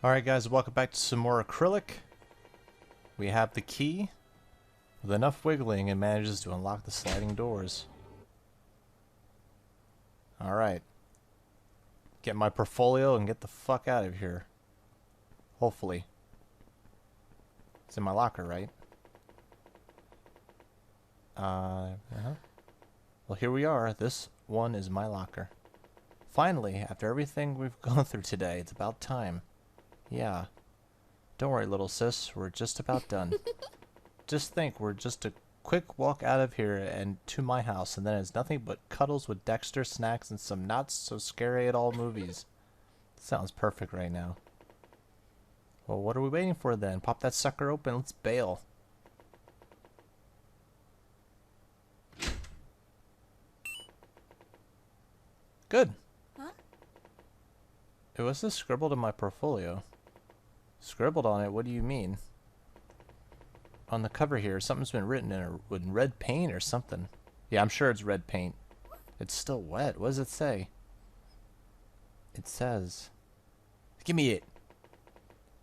Alright guys, welcome back to some more acrylic. We have the key. With enough wiggling, it manages to unlock the sliding doors. Alright. Get my portfolio and get the fuck out of here. Hopefully. It's in my locker, right? Well, here we are. This one is my locker. Finally, after everything we've gone through today, it's about time. Yeah. Don't worry, little sis. We're just about done. Just think, we're just a quick walk out of here and to my house, and then it's nothing but cuddles with Dexter, snacks, and some not so scary at all movies. Sounds perfect right now. Well, what are we waiting for then? Pop that sucker open. Let's bail. Good. Huh? It was this scribbled in my portfolio. Scribbled on it? What do you mean? On the cover here, something's been written in red paint or something. Yeah, I'm sure it's red paint. It's still wet. What does it say? It says, give me it.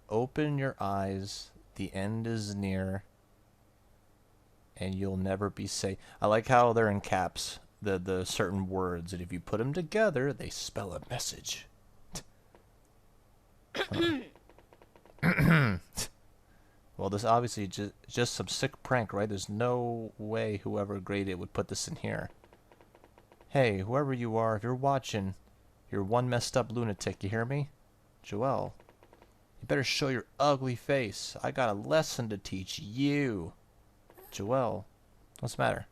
Open your eyes. The end is near. And you'll never be safe. I like how they're in caps. The certain words. And if you put them together, they spell a message. Well, this obviously just some sick prank, right? There's no way whoever graded it would put this in here. Hey, whoever you are, if you're watching, you're one messed up lunatic, you hear me? Joelle, you better show your ugly face. I got a lesson to teach you. Joelle, what's the matter?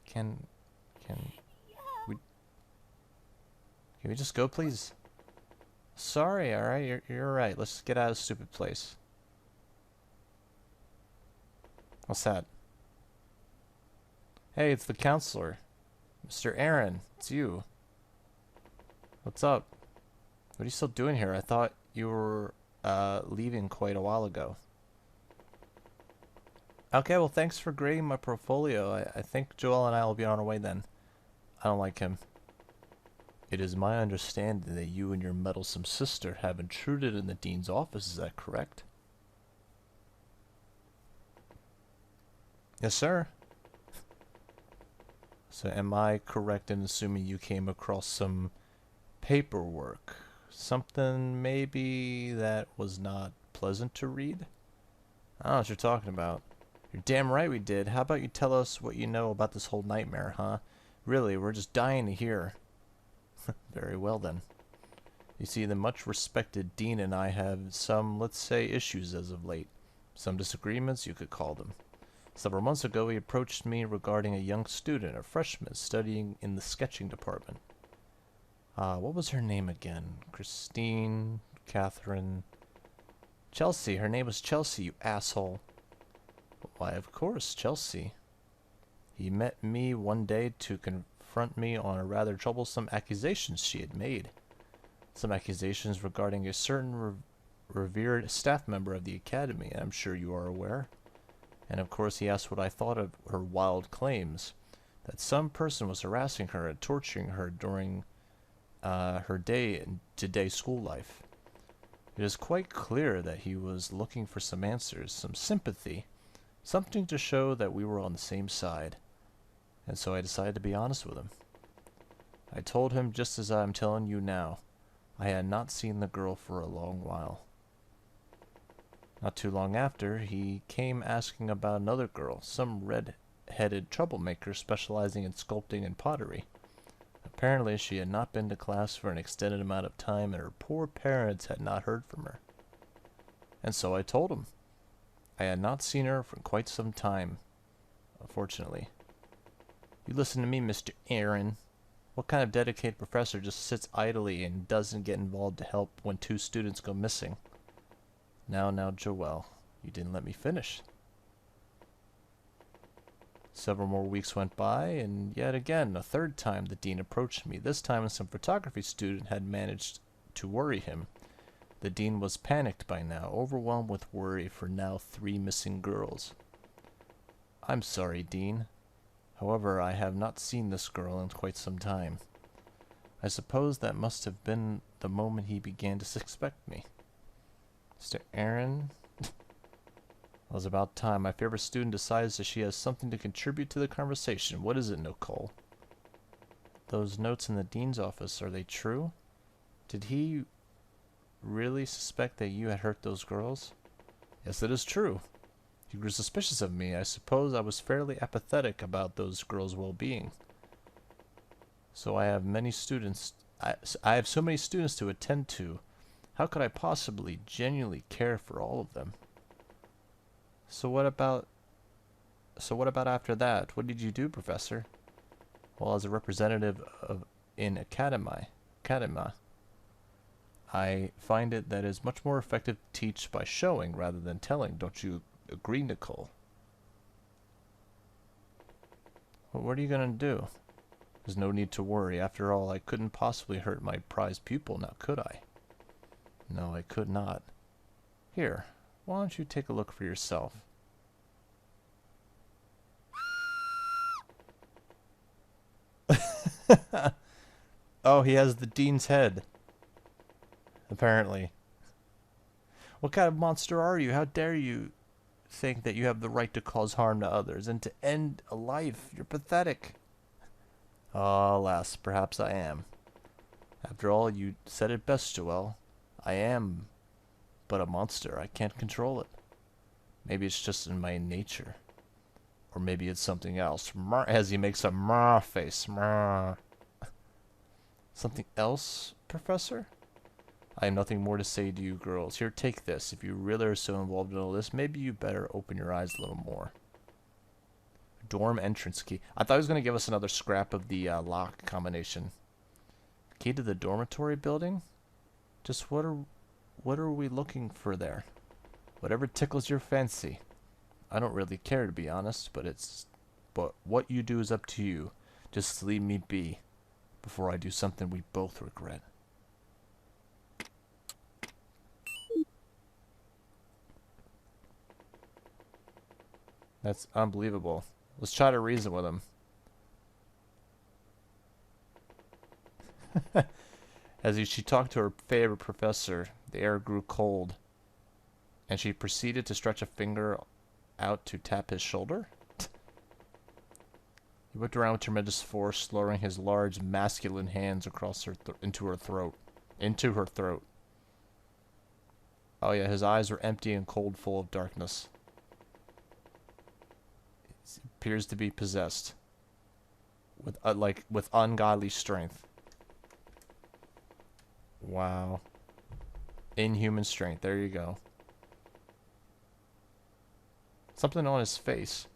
Can we just go, please? Sorry, alright, you're right. Let's get out of this stupid place. What's that? Hey, it's the counselor. Mr. Errand, it's you. What's up? What are you still doing here? I thought you were leaving quite a while ago. Okay, well thanks for grading my portfolio. I think Joelle and I will be on our way then. I don't like him. It is my understanding that you and your meddlesome sister have intruded in the dean's office, is that correct? Yes, sir. So am I correct in assuming you came across some paperwork? Something maybe that was not pleasant to read? I don't know what you're talking about. You're damn right we did. How about you tell us what you know about this whole nightmare, huh? Really, we're just dying to hear. Very well then. You see, the much respected dean and I have some, let's say, issues as of late. Some disagreements, you could call them. Several months ago, he approached me regarding a young student, a freshman, studying in the sketching department. What was her name again? Christine, Catherine, Chelsea. Her name was Chelsea, you asshole. Why, of course, Chelsea. He met me one day to confront me on a rather troublesome accusations she had made. Some accusations regarding a certain revered staff member of the academy, I'm sure you are aware. And of course he asked what I thought of her wild claims, that some person was harassing her and torturing her during her day-to-day school life. It is quite clear that he was looking for some answers, some sympathy, something to show that we were on the same side. And so I decided to be honest with him. I told him just as I'm telling you now. I had not seen the girl for a long while. Not too long after, he came asking about another girl, some red-headed troublemaker specializing in sculpting and pottery. Apparently, she had not been to class for an extended amount of time, and her poor parents had not heard from her. And so I told him. I had not seen her for quite some time, unfortunately. You listen to me, Mr. Aaron. What kind of dedicated professor just sits idly and doesn't get involved to help when two students go missing? Now, Joelle, you didn't let me finish. Several more weeks went by, and yet again, a third time the dean approached me. This time some photography student had managed to worry him. The dean was panicked by now, overwhelmed with worry for now 3 missing girls. I'm sorry, Dean. However, I have not seen this girl in quite some time. I suppose that must have been the moment he began to suspect me. Mr. Errand? Well, it's about time. My favorite student decides that she has something to contribute to the conversation. What is it, Nicole? Those notes in the dean's office, are they true? Did he really suspect that you had hurt those girls? Yes, it is true. He grew suspicious of me. I suppose I was fairly apathetic about those girls' well-being. So I have many students. I have so many students to attend to. How could I possibly genuinely care for all of them? So what about after that? What did you do, Professor? Well, as a representative of Academy, I find it that is much more effective to teach by showing rather than telling. Don't you agree, Nicole? Well, what are you going to do? There's no need to worry. After all, I couldn't possibly hurt my prized pupil, now could I? No, I could not. Here, why don't you take a look for yourself? Oh, he has the dean's head. Apparently. What kind of monster are you? How dare you think that you have the right to cause harm to others and to end a life? You're pathetic. Ah, alas, perhaps I am. After all, you said it best, Joelle. I am but a monster. I can't control it. Maybe it's just in my nature. Or maybe it's something else. As he makes a face. Something else, Professor? I have nothing more to say to you girls. Here, take this. If you really are so involved in all this, maybe you better open your eyes a little more. Dorm entrance key. I thought he was going to give us another scrap of the lock combination. Key to the dormitory building? Just what are we looking for there? Whatever tickles your fancy. I don't really care, to be honest, but what you do is up to you. Just leave me be before I do something we both regret. That's unbelievable. Let's try to reason with him. She talked to her favorite professor, the air grew cold, and she proceeded to stretch a finger out to tap his shoulder. He whipped around with tremendous force, lowering his large, masculine hands across her into her throat. Oh yeah, his eyes were empty and cold, full of darkness. He appears to be possessed with ungodly strength. Wow. Inhuman strength. There you go. Something on his face.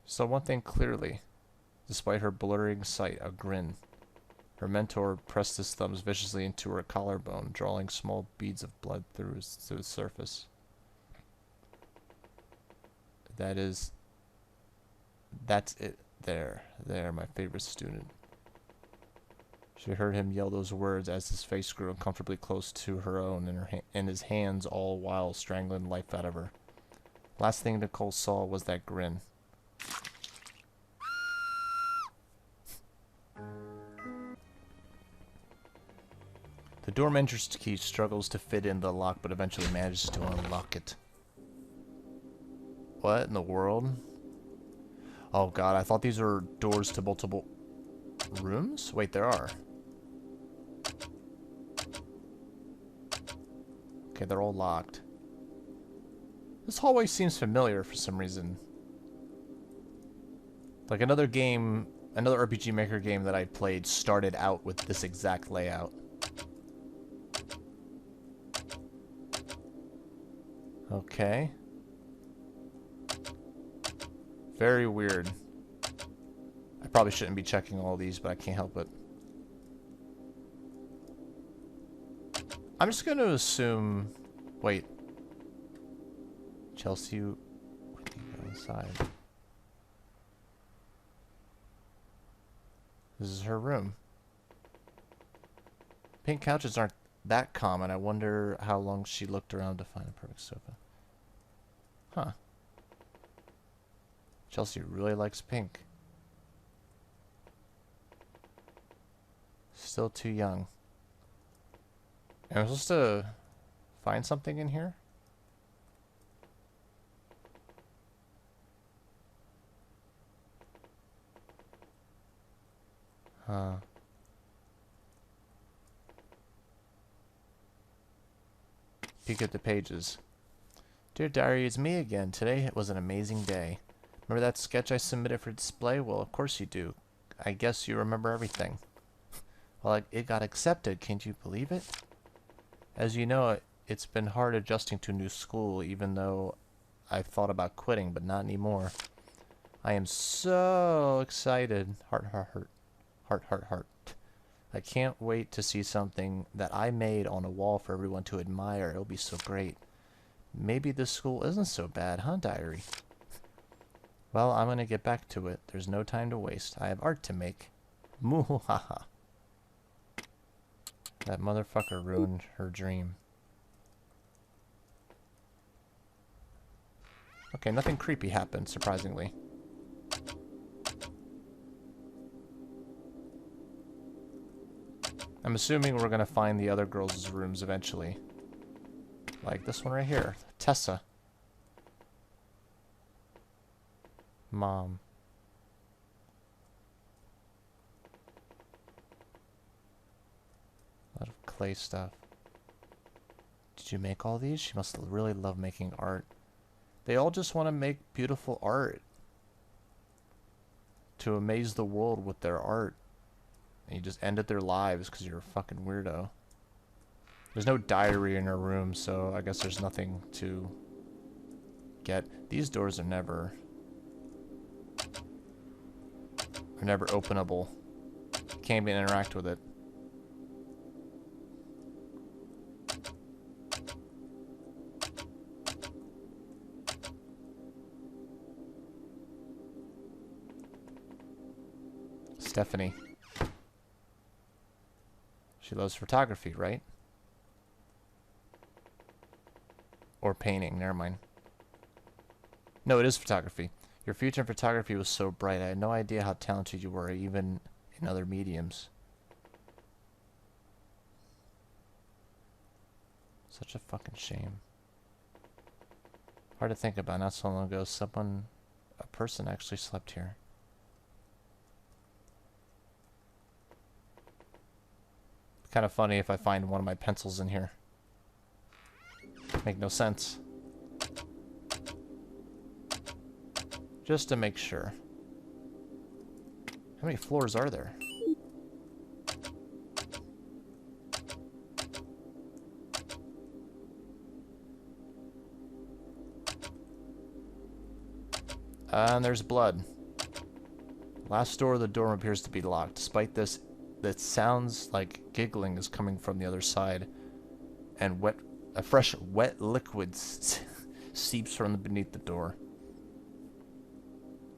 Saw one thing clearly. Despite her blurring sight, a grin. Her mentor pressed his thumbs viciously into her collarbone, drawing small beads of blood through the surface. That's it. There, my favorite student. She heard him yell those words as his face grew uncomfortably close to her own, and his hands all while strangling life out of her. Last thing Nicole saw was that grin. The dorm entrance key struggles to fit in the lock, but eventually manages to unlock it. What in the world? Oh god, I thought these were doors to multiple rooms? Wait, there are. Okay, they're all locked. This hallway seems familiar for some reason. Like another RPG Maker game that I played started out with this exact layout. Okay. Very weird. I probably shouldn't be checking all these, but I can't help it. I'm just going to assume... Wait. Chelsea... Go inside. This is her room. Pink couches aren't that common. I wonder how long she looked around to find a perfect sofa. Huh. Chelsea really likes pink. Still too young. And I'm supposed to find something in here? Huh. Peek at the pages. Dear Diary, it's me again. Today was an amazing day. Remember that sketch I submitted for display? Well, of course you do. I guess you remember everything. Well, it got accepted. Can't you believe it? As you know, it's been hard adjusting to new school, even though I've thought about quitting, but not anymore. I am so excited. Heart, heart, heart. Heart, heart, heart. I can't wait to see something that I made on a wall for everyone to admire. It'll be so great. Maybe this school isn't so bad, huh, Diary? Well, I'm gonna get back to it. There's no time to waste. I have art to make. Muhaha. That motherfucker ruined her dream. Okay, nothing creepy happened, surprisingly. I'm assuming we're gonna find the other girls' rooms eventually. Like this one right here. Tessa. Mom. A lot of clay stuff. Did you make all these? She must really love making art. They all just want to make beautiful art. To amaze the world with their art. And you just ended their lives because you're a fucking weirdo. There's no diary in her room, so I guess there's nothing to get. These doors are never openable. Can't even interact with it. Stephanie. She loves photography, right? Or painting, never mind. No, it is photography. Your future in photography was so bright. I had no idea how talented you were, even in other mediums. Such a fucking shame. Hard to think about. Not so long ago, a person actually slept here. Kind of funny if I find one of my pencils in here. Make no sense. Just to make sure. How many floors are there? And there's blood. Last door, the door appears to be locked. Despite this, it sounds like giggling is coming from the other side. And a fresh wet liquid seeps from beneath the door.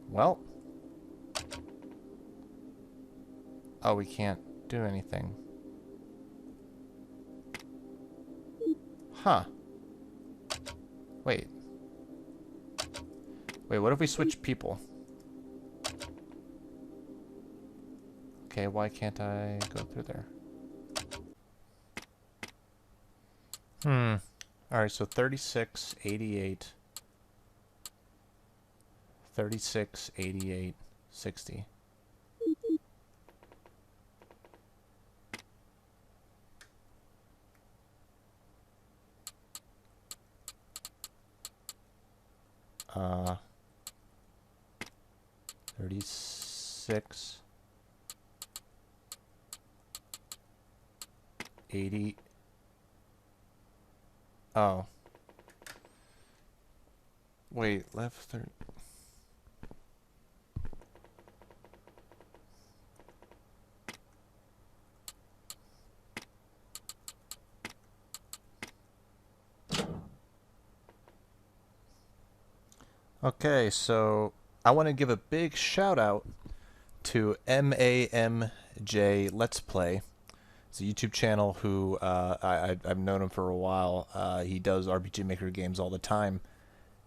Well. Oh, we can't do anything. Huh. Wait. Wait, what if we switch people? Okay, why can't I go through there? Alright, so 36, 88. 36, 88, 60. Uh, 36, 80. Oh. Wait, left 30. Okay, so I want to give a big shout out to MAMJ Let's Play. It's a YouTube channel who I've known him for a while. He does RPG Maker games all the time.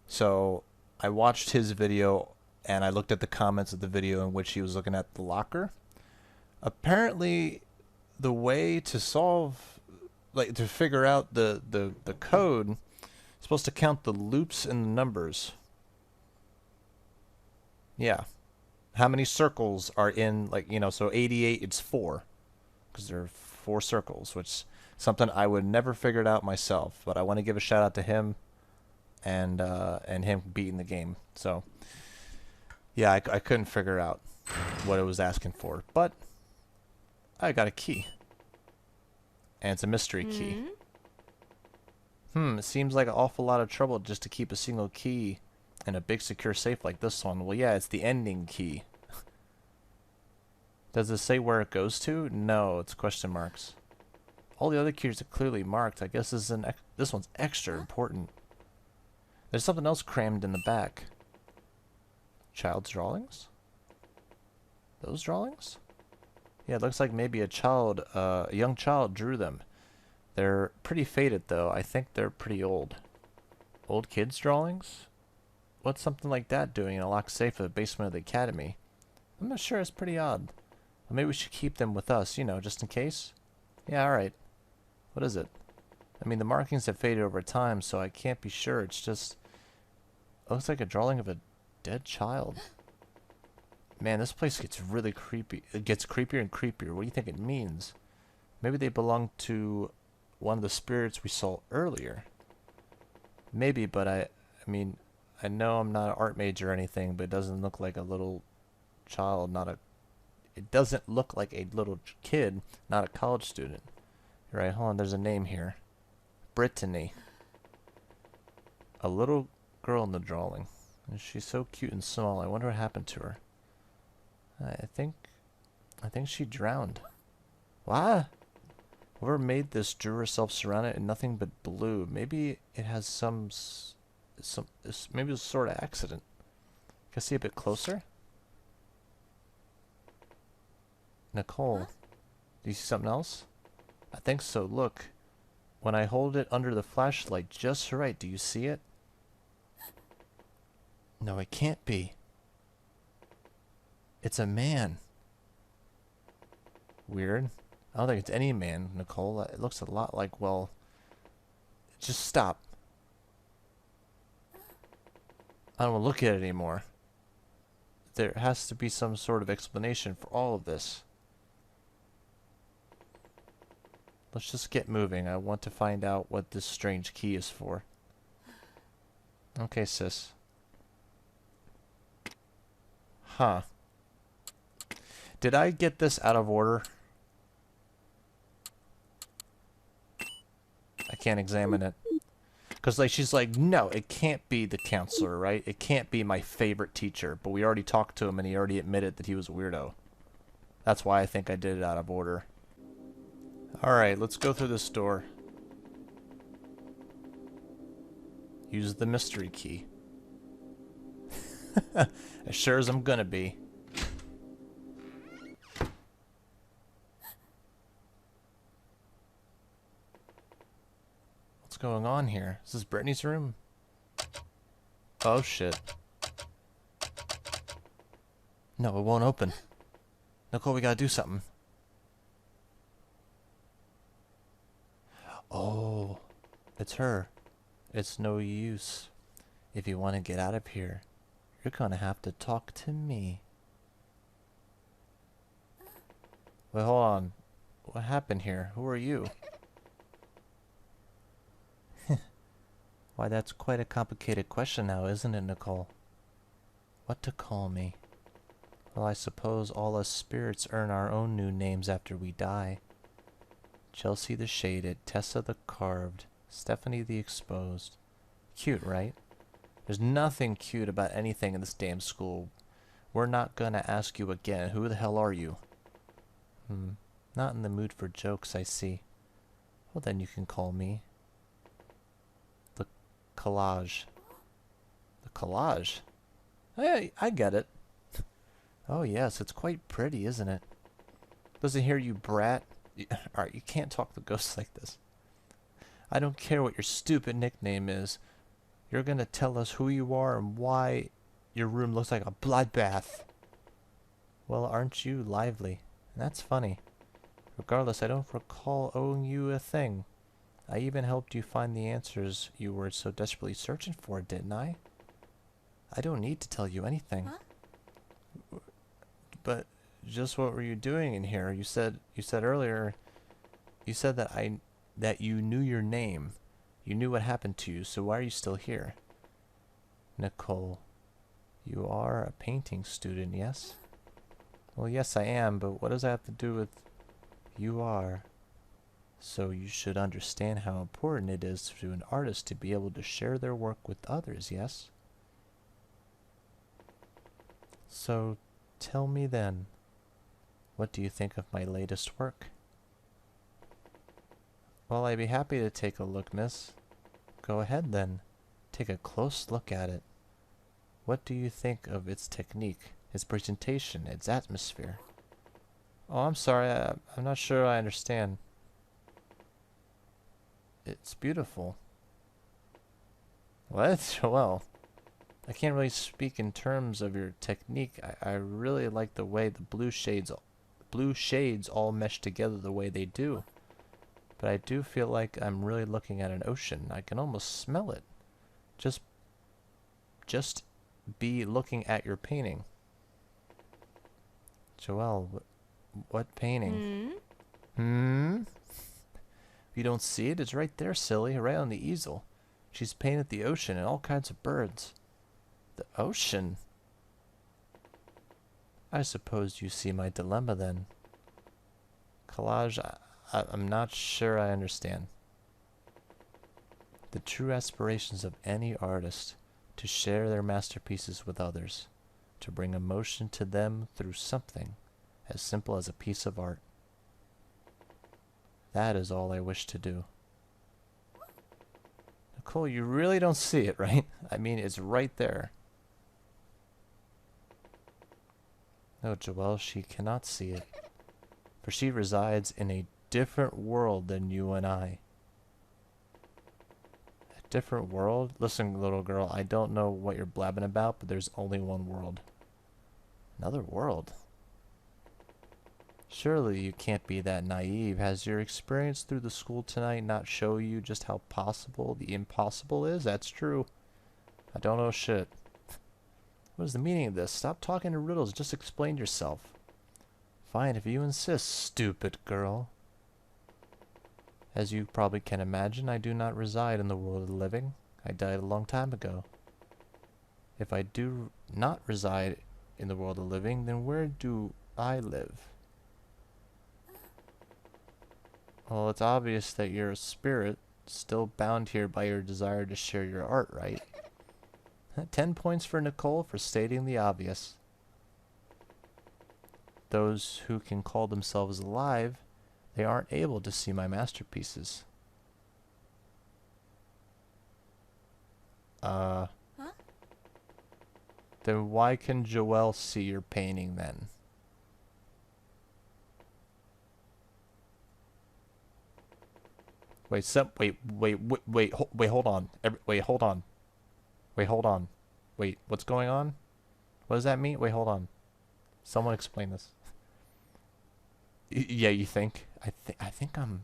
So I watched his video and I looked at the comments of the video in which he was looking at the locker. Apparently, the way to solve like to figure out the code, it's supposed to count the loops and the numbers. Yeah. How many circles are in, like, you know, so 88, it's 4. Because there are 4 circles, which something I would never figure it out myself. But I want to give a shout out to him and him beating the game. So, yeah, I couldn't figure out what it was asking for. But I got a key. And it's a mystery key. It seems like an awful lot of trouble just to keep a single key in a big secure safe like this one. Well, yeah, it's the ending key. Does it say where it goes to? No, it's question marks. All the other keys are clearly marked. I guess this one's extra important. There's something else crammed in the back. Child's drawings? Those drawings? Yeah, it looks like maybe a young child drew them. They're pretty faded, though. I think they're pretty old. Old kids' drawings? What's something like that doing in a locked safe in the basement of the academy? I'm not sure. It's pretty odd. Well, maybe we should keep them with us, you know, just in case. Yeah, alright. What is it? I mean, the markings have faded over time, so I can't be sure. It's just... It looks like a drawing of a dead child. Man, this place gets really creepy. It gets creepier and creepier. What do you think it means? Maybe they belong to one of the spirits we saw earlier. Maybe, but I mean, I know I'm not an art major or anything, but it doesn't look like a little child, it doesn't look like a little kid, not a college student. Right, hold on, there's a name here. Brittany. A little girl in the drawing. And she's so cute and small. I wonder what happened to her. I think she drowned. What? Whoever made this drew herself surrounded in nothing but blue. Maybe it has maybe it was a sort of accident. Can I see a bit closer? Nicole, do you see something else? I think so. Look, when I hold it under the flashlight just right, do you see it? No, it can't be. It's a man. Weird. I don't think it's any man, Nicole. It looks a lot like, well... Just stop. I don't want to look at it anymore. There has to be some sort of explanation for all of this. Let's just get moving. I want to find out what this strange key is for. Okay, sis. Huh. Did I get this out of order? I can't examine it. Because like she's like, no, it can't be the counselor, right? It can't be my favorite teacher. But we already talked to him and he already admitted that he was a weirdo. That's why I think I did it out of order. Alright, let's go through this door. Use the mystery key. As sure as I'm gonna be. What's going on here? Is this Brittany's room? Oh shit. No, it won't open. Nicole, we gotta do something. Oh, it's her. It's no use. If you want to get out of here, you're gonna have to talk to me. Wait, hold on. What happened here? Who are you? Why, that's quite a complicated question now, isn't it, Nicole? What to call me? Well, I suppose all us spirits earn our own new names after we die. Chelsea the Shaded, Tessa the Carved, Stephanie the Exposed. Cute, right? There's nothing cute about anything in this damn school. We're not gonna ask you again. Who the hell are you? Not in the mood for jokes, I see. Well, then you can call me the Collage. The Collage? I get it. Oh yes, it's quite pretty, isn't it? Listen here, you brat. Alright, you can't talk to ghosts like this. I don't care what your stupid nickname is. You're gonna tell us who you are and why your room looks like a bloodbath. Well, aren't you lively? That's funny. Regardless, I don't recall owing you a thing. I even helped you find the answers you were so desperately searching for, didn't I? I don't need to tell you anything. Huh? But just what were you doing in here? You said earlier that you knew your name. You knew what happened to you, so why are you still here? Nicole, you are a painting student, yes? Well, yes, I am, but what does that have to do with you are? So you should understand how important it is to an artist to be able to share their work with others, yes? So tell me then, what do you think of my latest work? Well, I'd be happy to take a look, miss. Go ahead then. Take a close look at it. What do you think of its technique, its presentation, its atmosphere? Oh, I'm sorry, I'm not sure I understand. It's beautiful. What? Well, I can't really speak in terms of your technique. I really like the way the blue shades all mesh together the way they do. But I do feel like I'm really looking at an ocean. I can almost smell it. Just be looking at your painting. Joelle, what painting? Hmm? Hmm? If you don't see it, it's right there, silly, right on the easel. She's painted the ocean and all kinds of birds. The ocean? I suppose you see my dilemma then. Collage, I'm not sure I understand. The true aspirations of any artist to share their masterpieces with others, to bring emotion to them through something as simple as a piece of art. That is all I wish to do. Nicole, you really don't see it, right? I mean, it's right there. No, Joelle, she cannot see it, for she resides in a different world than you and I. A different world? Listen, little girl, I don't know what you're blabbing about, but there's only one world. Another world? Surely you can't be that naive. Has your experience through the school tonight not show you just how possible the impossible is? That's true. I don't know shit. What is the meaning of this? Stop talking in riddles. Just explain yourself. Fine, if you insist, stupid girl. As you probably can imagine, I do not reside in the world of the living. I died a long time ago. If I do not reside in the world of the living, then where do I live? Well, it's obvious that you're a spirit, still bound here by your desire to share your art, right? 10 points for Nicole for stating the obvious. Those who can call themselves alive, they aren't able to see my masterpieces. Huh? Then why can Joelle see your painting then? Wait, hold on. Wait, hold on. Wait, hold on. Wait, what's going on? What does that mean? Wait, hold on. Someone explain this. Yeah, you think? I think I'm...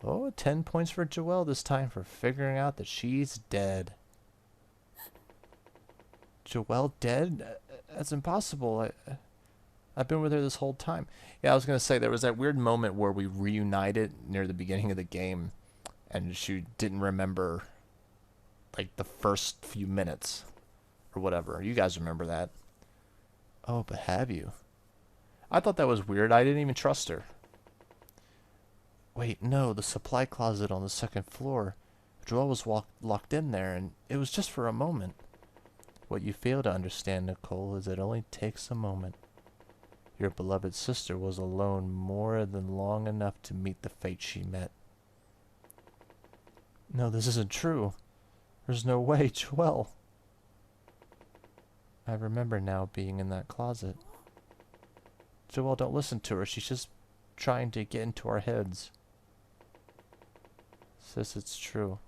Oh, 10 points for Joelle this time for figuring out that she's dead. Joelle dead? That's impossible. I've been with her this whole time. Yeah, I was going to say, there was that weird moment where we reunited near the beginning of the game, and she didn't remember, like, the first few minutes, or whatever. You guys remember that. Oh, but have you? I thought that was weird. I didn't even trust her. Wait, no, the supply closet on the second floor. Joelle was locked in there, and it was just for a moment. What you fail to understand, Nicole, is it only takes a moment. Your beloved sister was alone more than long enough to meet the fate she met. No, this isn't true. There's no way, Joelle. I remember now being in that closet. Joelle, don't listen to her. She's just trying to get into our heads. Sis, it's true.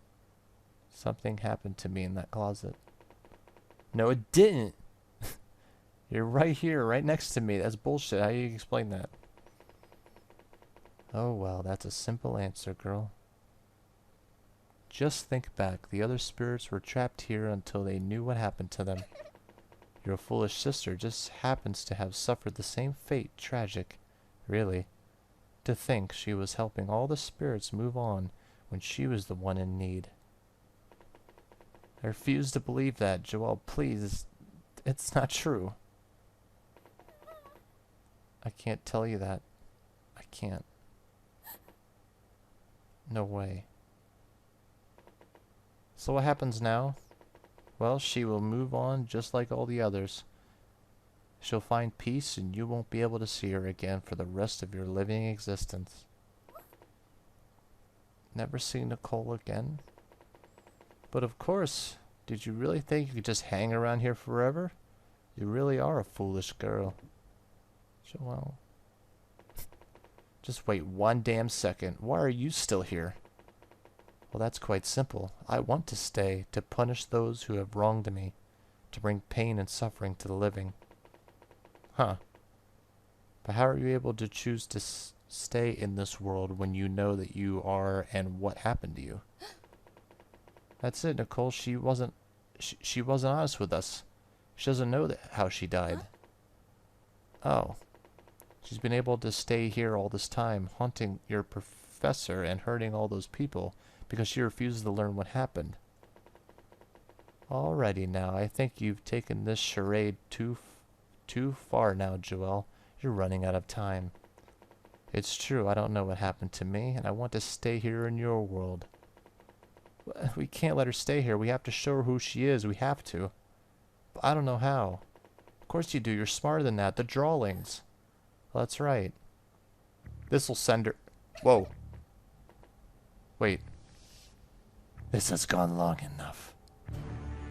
Something happened to me in that closet. No, it didn't. You're right here, right next to me. That's bullshit. How do you explain that? Oh well, that's a simple answer, girl. Just think back. The other spirits were trapped here until they knew what happened to them. Your foolish sister just happens to have suffered the same fate. Tragic. Really. To think she was helping all the spirits move on when she was the one in need. I refuse to believe that. Joelle, please. It's not true. I can't tell you that. I can't. No way. So what happens now? Well, she will move on just like all the others. She'll find peace and you won't be able to see her again for the rest of your living existence. Never see Nicole again? But of course, did you really think you could just hang around here forever? You really are a foolish girl. Joelle. Just wait one damn second. Why are you still here? Well, that's quite simple. I want to stay to punish those who have wronged me, to bring pain and suffering to the living. Huh. But how are you able to choose to stay in this world when you know that you are and what happened to you? That's it, Nicole. She wasn't honest with us. She doesn't know how she died. Oh. She's been able to stay here all this time, haunting your professor and hurting all those people because she refuses to learn what happened. Alrighty now, I think you've taken this charade too far now, Joelle. You're running out of time. It's true, I don't know what happened to me, and I want to stay here in your world. We can't let her stay here. We have to show her who she is. We have to. But I don't know how. Of course you do. You're smarter than that. The drawlings. Well, that's right. This'll send her... Whoa. Wait. This has gone long enough.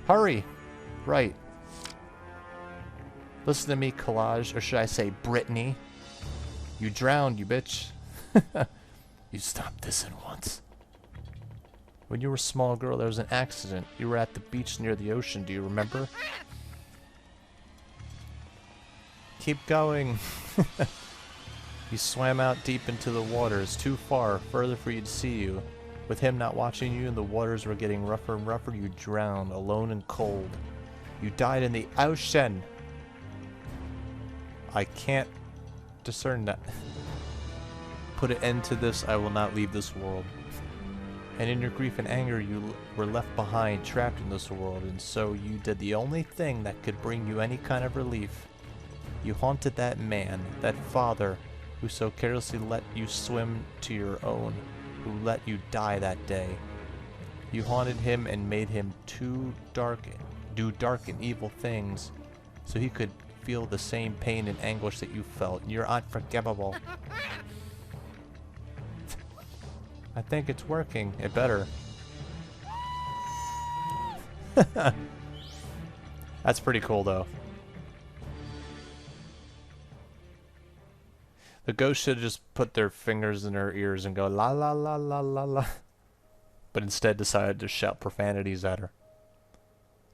Hurry! Right. Listen to me, Collage, or should I say Brittany? You drowned, you bitch. You stopped this at once. When you were a small girl, there was an accident. You were at the beach near the ocean. Do you remember? Keep going. You swam out deep into the waters, too far, further for you to see you. With him not watching you and the waters were getting rougher and rougher, you drowned, alone and cold. You died in the ocean. I can't discern that. Put an end to this, I will not leave this world. And in your grief and anger you were left behind, trapped in this world, and so you did the only thing that could bring you any kind of relief. You haunted that man, that father, who so carelessly let you swim to your own, who let you die that day. You haunted him and made him do dark and evil things, so he could feel the same pain and anguish that you felt. You're unforgivable. I think it's working. It better. That's pretty cool, though. The ghost should have just put their fingers in her ears and go la la la la la la. But instead decided to shout profanities at her.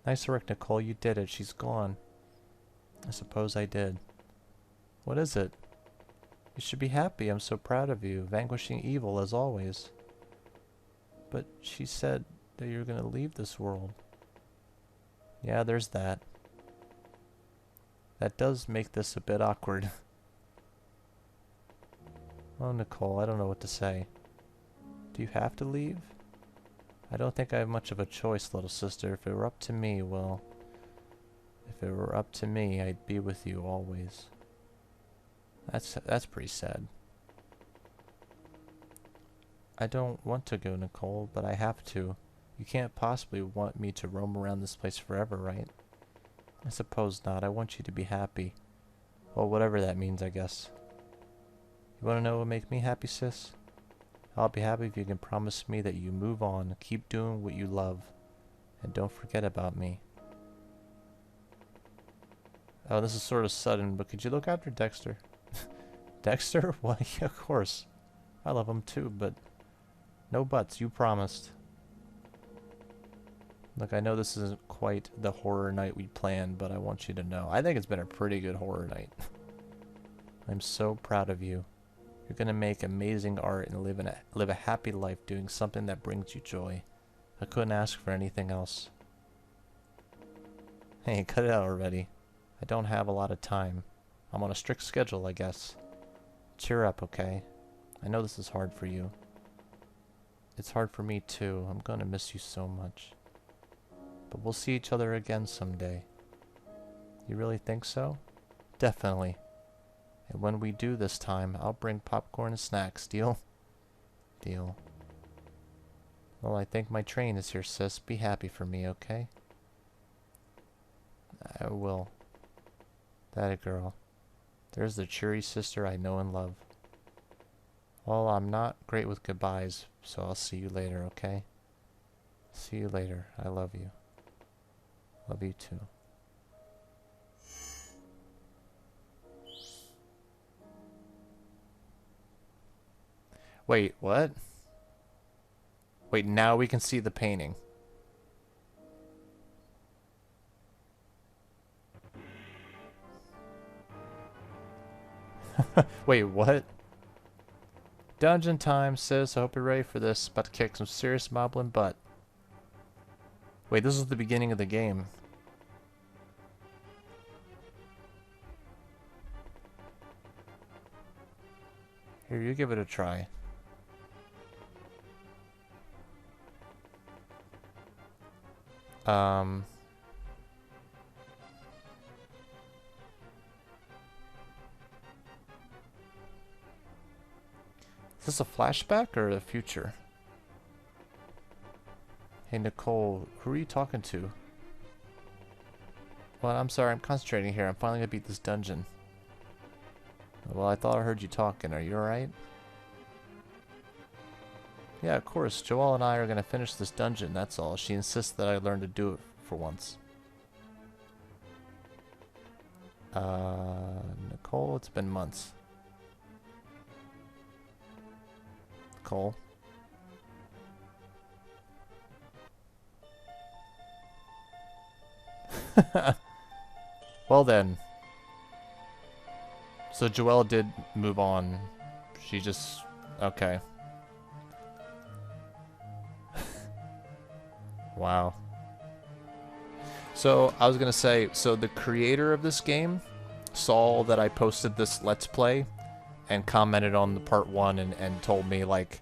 Nice work, Nicole. You did it. She's gone. I suppose I did. What is it? You should be happy. I'm so proud of you. Vanquishing evil as always. But she said that you're going to leave this world. Yeah, there's that. That does make this a bit awkward. Oh, Nicole, I don't know what to say. Do you have to leave? I don't think I have much of a choice, little sister. If it were up to me, well... If it were up to me, I'd be with you always. That's pretty sad. I don't want to go, Nicole, but I have to. You can't possibly want me to roam around this place forever, right? I suppose not. I want you to be happy. Well, whatever that means, I guess. You want to know what would make me happy, sis? I'll be happy if you can promise me that you move on, keep doing what you love, and don't forget about me. Oh, this is sort of sudden, but could you look after Dexter? Dexter? Why, yeah, of course. I love him too, but no buts, you promised. Look, I know this isn't quite the horror night we planned, but I want you to know. I think it's been a pretty good horror night. I'm so proud of you. You're gonna make amazing art and live a happy life doing something that brings you joy. I couldn't ask for anything else. Hey, cut it out already. I don't have a lot of time. I'm on a strict schedule, I guess. Cheer up, okay? I know this is hard for you. It's hard for me too. I'm gonna miss you so much. But we'll see each other again someday. You really think so? Definitely. And when we do this time, I'll bring popcorn and snacks. Deal? Deal. Well, I think my train is here, sis. Be happy for me, okay? I will. That a girl. There's the cheery sister I know and love. Well, I'm not great with goodbyes, so I'll see you later, okay? See you later. I love you. Love you too. Wait, what? Wait, now we can see the painting. Wait, what? Dungeon time, sis. I hope you're ready for this. About to kick some serious moblin butt. Wait, this is the beginning of the game. Here, you give it a try. Is this a flashback or the future? Hey, Nicole, who are you talking to? Well, I'm sorry, I'm concentrating here. I'm finally gonna beat this dungeon. Well, I thought I heard you talking. Are you alright? Yeah, of course. Joelle and I are gonna finish this dungeon, that's all. She insists that I learn to do it for once. Nicole, it's been months. Nicole. Well then. So Joelle did move on. She just... Okay. Wow. So, I was gonna say, so the creator of this game saw that I posted this Let's Play and commented on the part 1 and told me, like,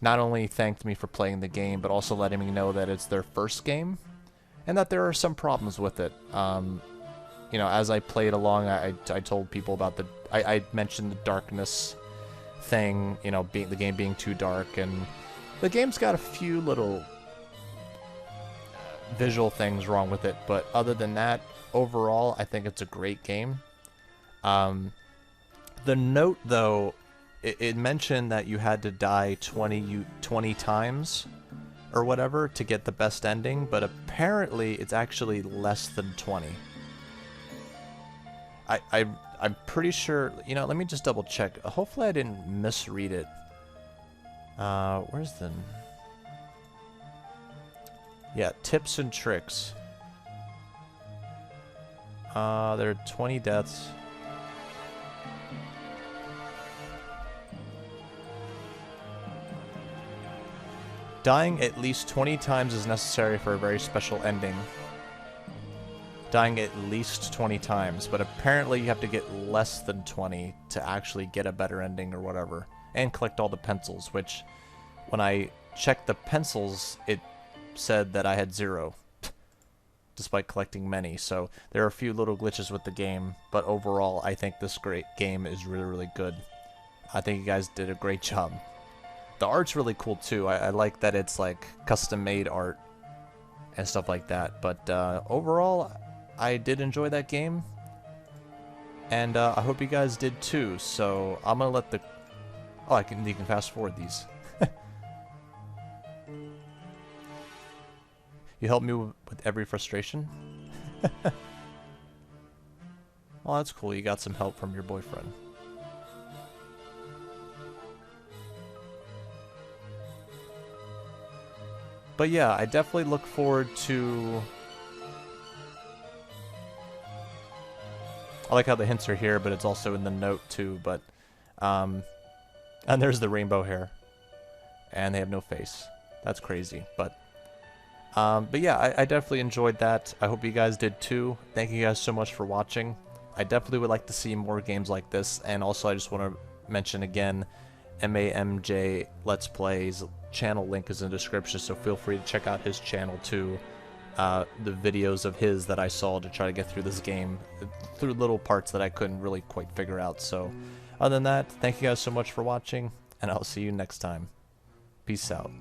not only thanked me for playing the game, but also letting me know that it's their first game and that there are some problems with it. You know, as I played along, I told people about I mentioned the darkness thing, you know, the game being too dark, and the game's got a few little visual things wrong with it, but other than that, overall, I think it's a great game. The note, though, it mentioned that you had to die 20 times or whatever to get the best ending, but apparently it's actually less than 20. I'm pretty sure, you know, let me just double check. Hopefully I didn't misread it. Where's the... Yeah, tips and tricks. There are 20 deaths. Dying at least 20 times is necessary for a very special ending. Dying at least 20 times, but apparently you have to get less than 20 to actually get a better ending or whatever. And collect all the pencils, which, when I checked the pencils, it said that I had 0, despite collecting many. So there are a few little glitches with the game, but overall I think this great game is really, really good. I think you guys did a great job. The art's really cool too. I like that it's like custom made art and stuff like that, but overall I did enjoy that game, and I hope you guys did too. So I'm gonna let the... Oh, you can fast forward these. You help me with every frustration? Well, that's cool. You got some help from your boyfriend. But yeah, I definitely look forward to... I like how the hints are here, but it's also in the note too, but... And there's the rainbow hair. And they have no face. That's crazy. But yeah, I definitely enjoyed that. I hope you guys did too. Thank you guys so much for watching. I definitely would like to see more games like this. And also, I just want to mention again, MAMJ Let's Plays channel link is in the description, so feel free to check out his channel too. The videos of his that I saw to try to get through this game, through little parts that I couldn't really quite figure out. So other than that, thank you guys so much for watching, and I'll see you next time. Peace out.